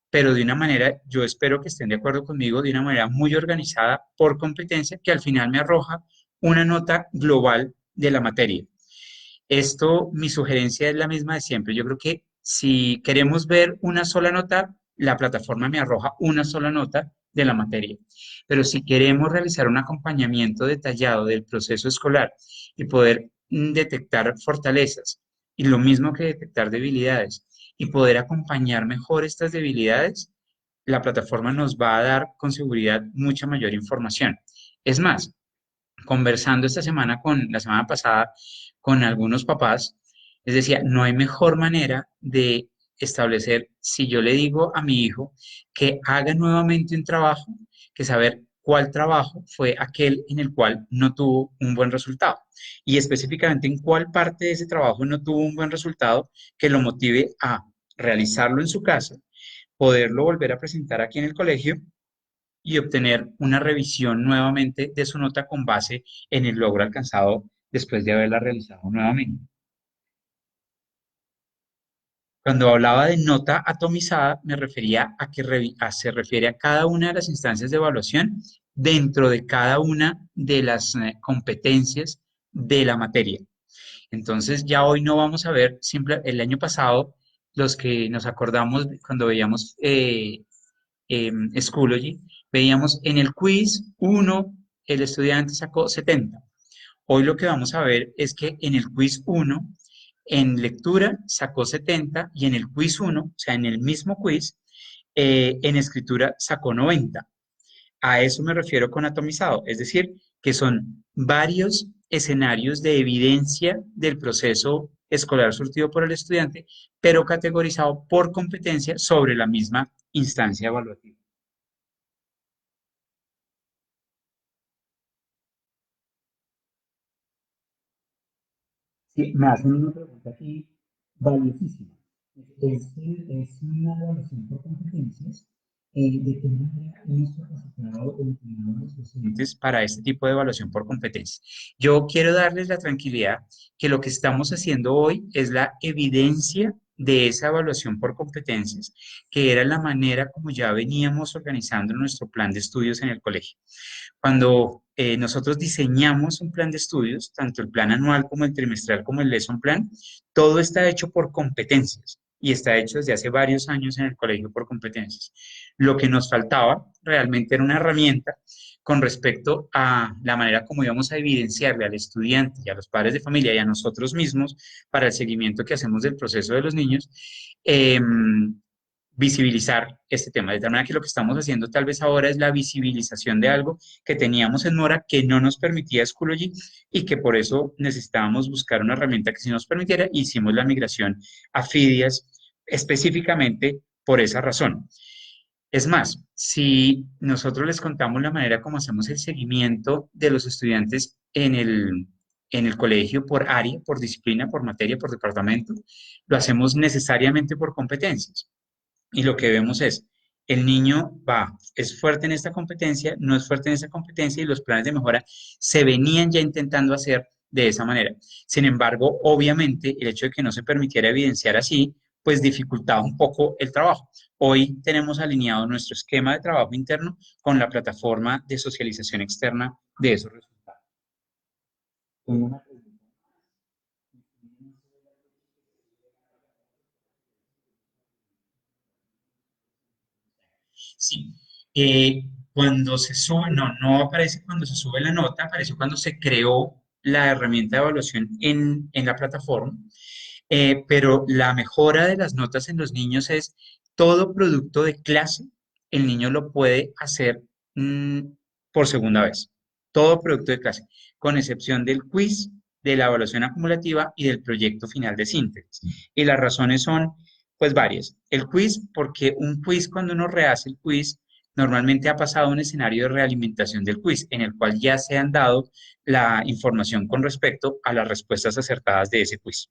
pero de una manera, yo espero que estén de acuerdo conmigo, de una manera muy organizada por competencia, que al final me arroja una nota global de la materia. Esto, mi sugerencia es la misma de siempre. Yo creo que si queremos ver una sola nota, la plataforma me arroja una sola nota de la materia. Pero si queremos realizar un acompañamiento detallado del proceso escolar y poder detectar fortalezas y lo mismo que detectar debilidades y poder acompañar mejor estas debilidades, la plataforma nos va a dar con seguridad mucha mayor información. Es más, conversando la semana pasada con algunos papás, les decía, no hay mejor manera de establecer, si yo le digo a mi hijo que haga nuevamente un trabajo, que saber cuál trabajo fue aquel en el cual no tuvo un buen resultado y específicamente en cuál parte de ese trabajo no tuvo un buen resultado que lo motive a realizarlo en su casa, poderlo volver a presentar aquí en el colegio y obtener una revisión nuevamente de su nota con base en el logro alcanzado después de haberla realizado nuevamente. Cuando hablaba de nota atomizada, me refería a que se refiere a cada una de las instancias de evaluación dentro de cada una de las competencias de la materia. Entonces, ya hoy no vamos a ver, el año pasado, los que nos acordamos cuando veíamos Schoology, veíamos en el quiz uno el estudiante sacó 70. Hoy lo que vamos a ver es que en el quiz uno en lectura sacó 70 y en el quiz uno o sea, en el mismo quiz, en escritura sacó 90. A eso me refiero con atomizado, es decir, que son varios escenarios de evidencia del proceso escolar surtido por el estudiante, pero categorizado por competencia sobre la misma instancia evaluativa. Sí, me hacen una pregunta aquí valiosísima. Es una evaluación por competencias. ¿De qué manera hemos capacitado o entrenado a los docentes Para este tipo de evaluación por competencias? Yo quiero darles la tranquilidad que lo que estamos haciendo hoy es la evidencia de esa evaluación por competencias, que era la manera como ya veníamos organizando nuestro plan de estudios en el colegio. Cuando nosotros diseñamos un plan de estudios, tanto el plan anual como el trimestral como el lesson plan, todo está hecho por competencias y está hecho desde hace varios años en el colegio por competencias. Lo que nos faltaba realmente era una herramienta con respecto a la manera como íbamos a evidenciarle al estudiante y a los padres de familia y a nosotros mismos para el seguimiento que hacemos del proceso de los niños, eh, visibilizar este tema. De tal manera que lo que estamos haciendo tal vez ahora es la visibilización de algo que teníamos en Mora que no nos permitía Schoology y que por eso necesitábamos buscar una herramienta que sí nos permitiera. Hicimos la migración a Fidias específicamente por esa razón. Es más, si nosotros les contamos la manera como hacemos el seguimiento de los estudiantes en el colegio por área, por disciplina, por materia, por departamento, lo hacemos necesariamente por competencias. Y lo que vemos es, el niño va, es fuerte en esta competencia, no es fuerte en esa competencia y los planes de mejora se venían ya intentando hacer de esa manera. Sin embargo, obviamente, el hecho de que no se permitiera evidenciar así, pues dificultaba un poco el trabajo. Hoy tenemos alineado nuestro esquema de trabajo interno con la plataforma de socialización externa de esos resultados. tengo una pregunta. Sí, cuando se sube, no, no aparece cuando se sube la nota, aparece cuando se creó la herramienta de evaluación en la plataforma. Pero la mejora de las notas en los niños es todo producto de clase, el niño lo puede hacer mm, por segunda vez. Todo producto de clase, con excepción del quiz, de la evaluación acumulativa y del proyecto final de síntesis. Y las razones son, pues, varias. El quiz, porque un quiz, cuando uno rehace el quiz, normalmente ha pasado un escenario de realimentación del quiz, en el cual ya se han dado la información con respecto a las respuestas acertadas de ese quiz.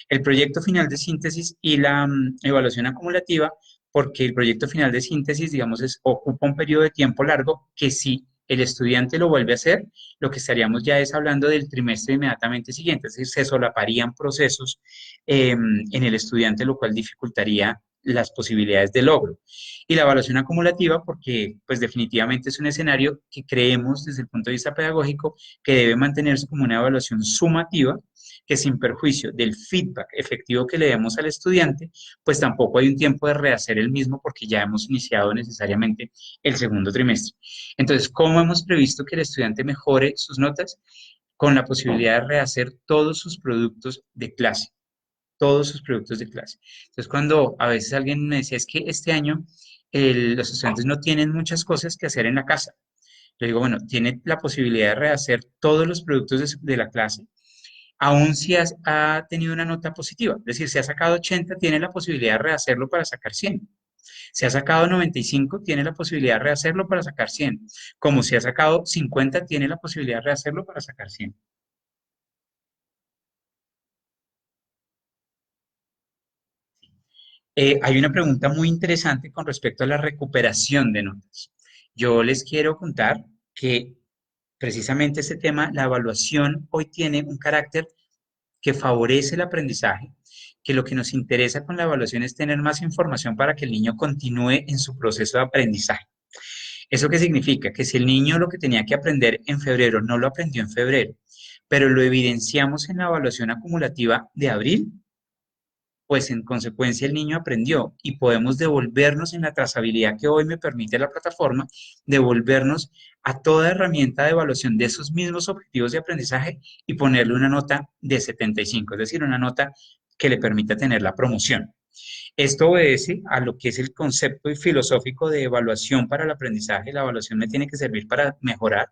El proyecto final de síntesis y la evaluación acumulativa, porque el proyecto final de síntesis, digamos, ocupa un periodo de tiempo largo que si el estudiante lo vuelve a hacer, lo que estaríamos ya es hablando del trimestre inmediatamente siguiente, es decir, se solaparían procesos en el estudiante, lo cual dificultaría las posibilidades de logro. Y la evaluación acumulativa, porque pues definitivamente es un escenario que creemos desde el punto de vista pedagógico que debe mantenerse como una evaluación sumativa, que sin perjuicio del feedback efectivo que le demos al estudiante, pues tampoco hay un tiempo de rehacer el mismo porque ya hemos iniciado necesariamente el segundo trimestre. Entonces, ¿cómo hemos previsto que el estudiante mejore sus notas? Con la posibilidad de rehacer todos sus productos de clase, todos sus productos de clase. Entonces, cuando a veces alguien me decía, es que este año los estudiantes no tienen muchas cosas que hacer en la casa. Le digo, bueno, tiene la posibilidad de rehacer todos los productos de la clase, aún si ha tenido una nota positiva. Es decir, si ha sacado 80, tiene la posibilidad de rehacerlo para sacar 100. Si ha sacado 95, tiene la posibilidad de rehacerlo para sacar 100. Como si ha sacado 50, tiene la posibilidad de rehacerlo para sacar 100. Hay una pregunta muy interesante con respecto a la recuperación de notas. Yo les quiero contar que precisamente este tema, la evaluación hoy tiene un carácter que favorece el aprendizaje, que lo que nos interesa con la evaluación es tener más información para que el niño continúe en su proceso de aprendizaje. ¿Eso qué significa? Que si el niño lo que tenía que aprender en febrero no lo aprendió en febrero, pero lo evidenciamos en la evaluación acumulativa de abril, pues en consecuencia el niño aprendió y podemos devolvernos en la trazabilidad que hoy me permite la plataforma, devolvernos a toda herramienta de evaluación de esos mismos objetivos de aprendizaje y ponerle una nota de 75, es decir, una nota que le permita tener la promoción. Esto obedece a lo que es el concepto y filosófico de evaluación para el aprendizaje. La evaluación me tiene que servir para mejorar.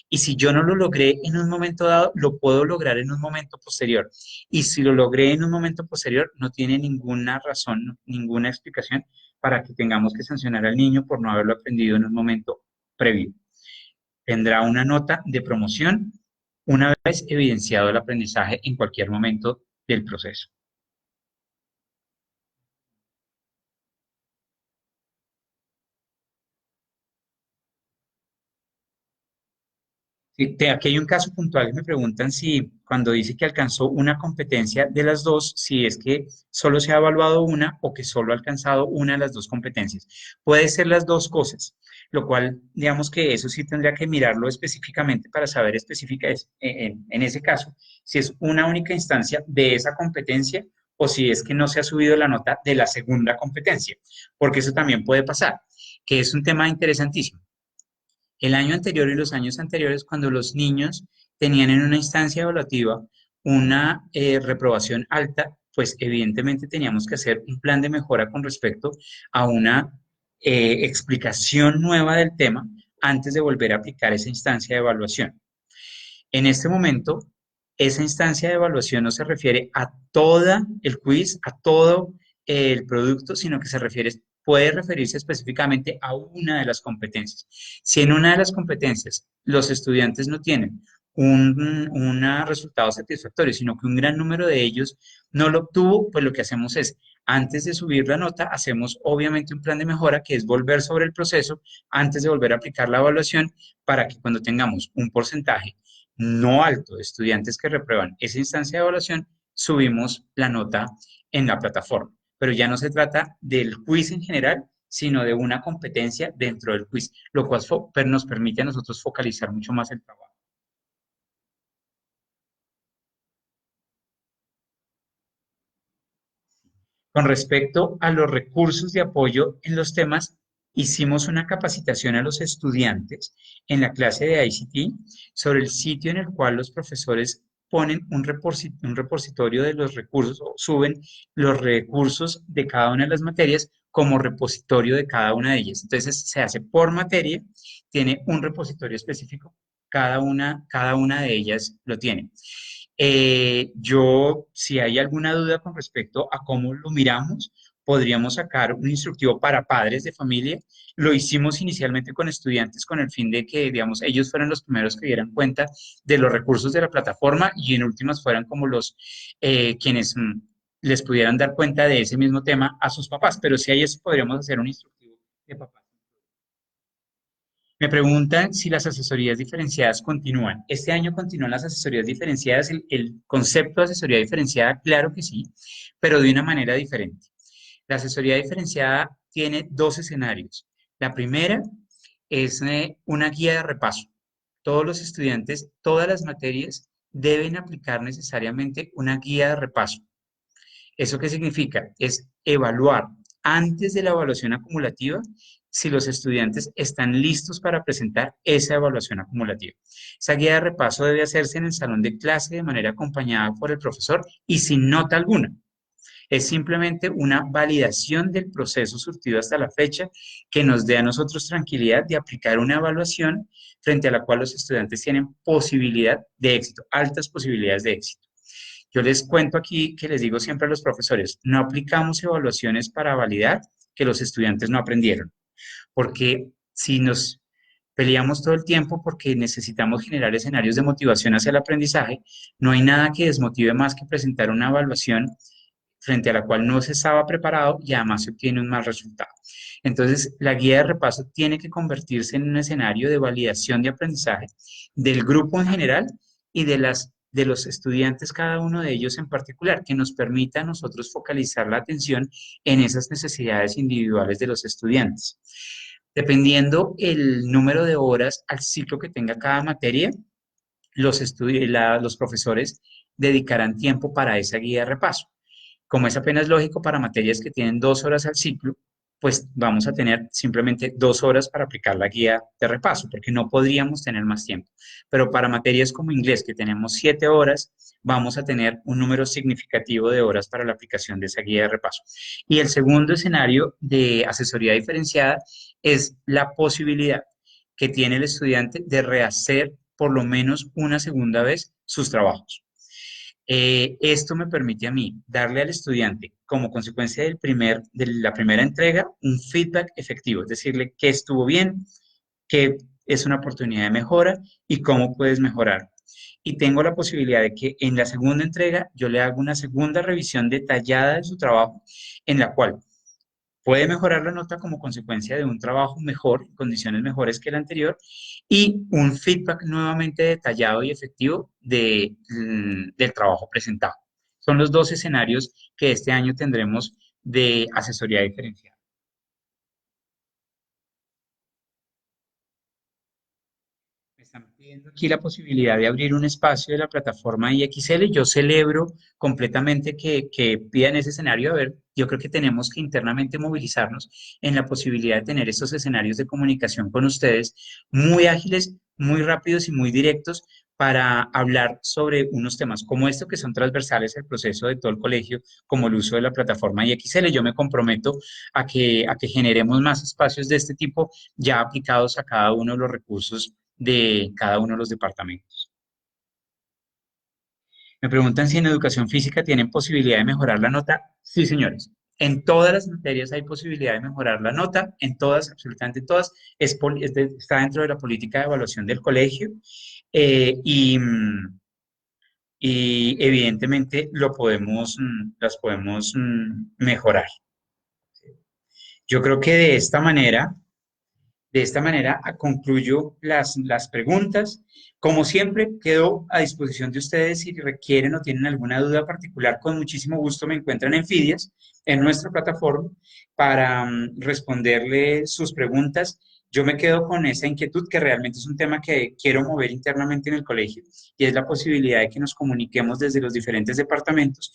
Y si yo no lo logré en un momento dado, lo puedo lograr en un momento posterior. Y si lo logré en un momento posterior, no tiene ninguna razón, ninguna explicación para que tengamos que sancionar al niño por no haberlo aprendido en un momento previo. Tendrá una nota de promoción una vez evidenciado el aprendizaje en cualquier momento del proceso. Sí, aquí hay un caso puntual que me preguntan si cuando dice que alcanzó una competencia de las dos, si es que solo se ha evaluado una o que solo ha alcanzado una de las dos competencias. Puede ser las dos cosas, lo cual, digamos que eso sí tendría que mirarlo específicamente para saber específica en ese caso si es una única instancia de esa competencia o si es que no se ha subido la nota de la segunda competencia, porque eso también puede pasar, que es un tema interesantísimo. El año anterior y los años anteriores, cuando los niños tenían en una instancia evaluativa una reprobación alta, pues evidentemente teníamos que hacer un plan de mejora con respecto a una explicación nueva del tema antes de volver a aplicar esa instancia de evaluación. En este momento, esa instancia de evaluación no se refiere a todo el quiz, a todo el producto, sino que puede referirse específicamente a una de las competencias. Si en una de las competencias los estudiantes no tienen un resultado satisfactorio, sino que un gran número de ellos no lo obtuvo, pues lo que hacemos es, antes de subir la nota, hacemos obviamente un plan de mejora, que es volver sobre el proceso antes de volver a aplicar la evaluación, para que cuando tengamos un porcentaje no alto de estudiantes que reprueban esa instancia de evaluación, subimos la nota en la plataforma. Pero ya no se trata del quiz en general, sino de una competencia dentro del quiz, lo cual nos permite a nosotros focalizar mucho más el trabajo. Con respecto a los recursos de apoyo en los temas, hicimos una capacitación a los estudiantes en la clase de ICT sobre el sitio en el cual los profesores ponen un repositorio de los recursos o suben los recursos de cada una de las materias como repositorio de cada una de ellas. Entonces se hace por materia, tiene un repositorio específico, cada una de ellas lo tiene. Si hay alguna duda con respecto a cómo lo miramos, podríamos sacar un instructivo para padres de familia. Lo hicimos inicialmente con estudiantes con el fin de que, digamos, ellos fueran los primeros que dieran cuenta de los recursos de la plataforma y en últimas fueran como los quienes les pudieran dar cuenta de ese mismo tema a sus papás. Pero si hay eso, podríamos hacer un instructivo de papás. Me preguntan si las asesorías diferenciadas continúan. Este año continúan las asesorías diferenciadas. El concepto de asesoría diferenciada, claro que sí, pero de una manera diferente. La asesoría diferenciada tiene dos escenarios. La primera es una guía de repaso. Todos los estudiantes, todas las materias deben aplicar necesariamente una guía de repaso. ¿Eso qué significa? Es evaluar antes de la evaluación acumulativa si los estudiantes están listos para presentar esa evaluación acumulativa. Esa guía de repaso debe hacerse en el salón de clase de manera acompañada por el profesor y sin nota alguna. Es simplemente una validación del proceso surtido hasta la fecha que nos dé a nosotros tranquilidad de aplicar una evaluación frente a la cual los estudiantes tienen posibilidad de éxito, altas posibilidades de éxito. Yo les cuento aquí que les digo siempre a los profesores, no aplicamos evaluaciones para validar que los estudiantes no aprendieron, porque si nos peleamos todo el tiempo porque necesitamos generar escenarios de motivación hacia el aprendizaje, no hay nada que desmotive más que presentar una evaluación frente a la cual no se estaba preparado y además se obtiene un mal resultado. Entonces, la guía de repaso tiene que convertirse en un escenario de validación de aprendizaje del grupo en general y de los estudiantes, cada uno de ellos en particular, que nos permita a nosotros focalizar la atención en esas necesidades individuales de los estudiantes. Dependiendo el número de horas al ciclo que tenga cada materia, los profesores dedicarán tiempo para esa guía de repaso. Como es apenas lógico para materias que tienen 2 horas al ciclo, pues vamos a tener simplemente 2 horas para aplicar la guía de repaso, porque no podríamos tener más tiempo. Pero para materias como inglés, que tenemos 7 horas, vamos a tener un número significativo de horas para la aplicación de esa guía de repaso. Y el segundo escenario de asesoría diferenciada es la posibilidad que tiene el estudiante de rehacer por lo menos una segunda vez sus trabajos. Esto me permite a mí darle al estudiante, como consecuencia de la primera entrega, un feedback efectivo, es decirle qué estuvo bien, qué es una oportunidad de mejora y cómo puedes mejorar. y tengo la posibilidad de que en la segunda entrega yo le haga una segunda revisión detallada de su trabajo en la cual puede mejorar la nota como consecuencia de un trabajo mejor, en condiciones mejores que el anterior, y un feedback nuevamente detallado y efectivo del trabajo presentado. Son los dos escenarios que este año tendremos de asesoría diferenciada. Me están pidiendo aquí la posibilidad de abrir un espacio de la plataforma IXL. Yo celebro completamente que pidan ese escenario. A ver, yo creo que tenemos que internamente movilizarnos en la posibilidad de tener estos escenarios de comunicación con ustedes muy ágiles, muy rápidos y muy directos para hablar sobre unos temas como estos que son transversales al proceso de todo el colegio, como el uso de la plataforma IXL. Yo me comprometo a que generemos más espacios de este tipo ya aplicados a cada uno de los recursos de cada uno de los departamentos. Me preguntan si en educación física tienen posibilidad de mejorar la nota. Sí, señores. En todas las materias hay posibilidad de mejorar la nota, en todas, absolutamente todas. Está dentro de la política de evaluación del colegio eh, y, mm, y evidentemente las podemos mejorar. Yo creo que de esta manera concluyo las preguntas. Como siempre, quedo a disposición de ustedes si requieren o tienen alguna duda particular. Con muchísimo gusto me encuentran en Fidias, en nuestra plataforma, para responderle sus preguntas. Yo me quedo con esa inquietud que realmente es un tema que quiero mover internamente en el colegio y es la posibilidad de que nos comuniquemos desde los diferentes departamentos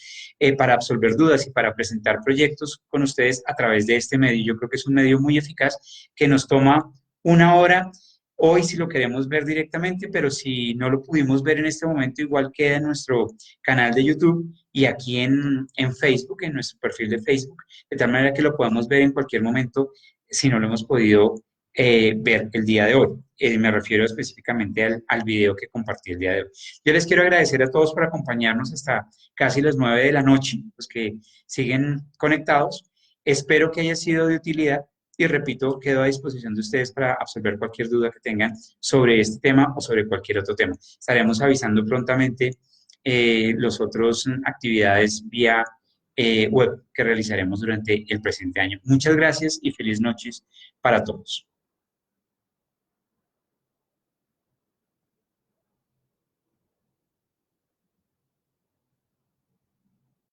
para absolver dudas y para presentar proyectos con ustedes a través de este medio. Yo creo que es un medio muy eficaz que nos toma una hora hoy si lo queremos ver directamente, pero si no lo pudimos ver en este momento, igual queda en nuestro canal de YouTube y aquí en Facebook, en nuestro perfil de Facebook, de tal manera que lo podamos ver en cualquier momento si no lo hemos podido ver el día de hoy. Me refiero específicamente al video que compartí el día de hoy. Yo les quiero agradecer a todos por acompañarnos hasta casi las 9 de la noche, los que siguen conectados. Espero que haya sido de utilidad y repito, quedo a disposición de ustedes para absolver cualquier duda que tengan sobre este tema o sobre cualquier otro tema. Estaremos avisando prontamente los otros actividades vía web que realizaremos durante el presente año. Muchas gracias y feliz noches para todos.